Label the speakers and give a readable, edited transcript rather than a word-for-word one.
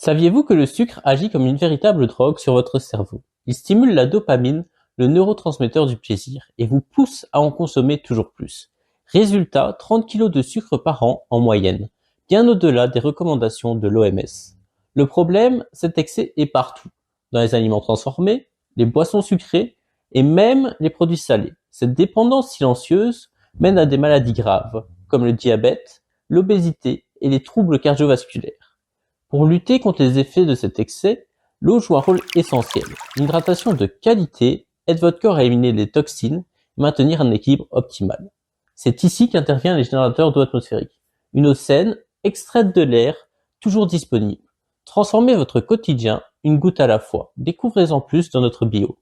Speaker 1: Saviez-vous que le sucre agit comme une véritable drogue sur votre cerveau? Il stimule la dopamine, le neurotransmetteur du plaisir, et vous pousse à en consommer toujours plus. Résultat, 30 kilos de sucre par an en moyenne, bien au-delà des recommandations de l'OMS. Le problème, cet excès est partout, dans les aliments transformés, les boissons sucrées et même les produits salés. Cette dépendance silencieuse mène à des maladies graves, comme le diabète, l'obésité et les troubles cardiovasculaires. Pour lutter contre les effets de cet excès, l'eau joue un rôle essentiel. Une hydratation de qualité aide votre corps à éliminer les toxines et maintenir un équilibre optimal. C'est ici qu'interviennent les générateurs d'eau atmosphérique. Une eau saine, extraite de l'air, toujours disponible. Transformez votre quotidien une goutte à la fois. Découvrez-en plus dans notre bio.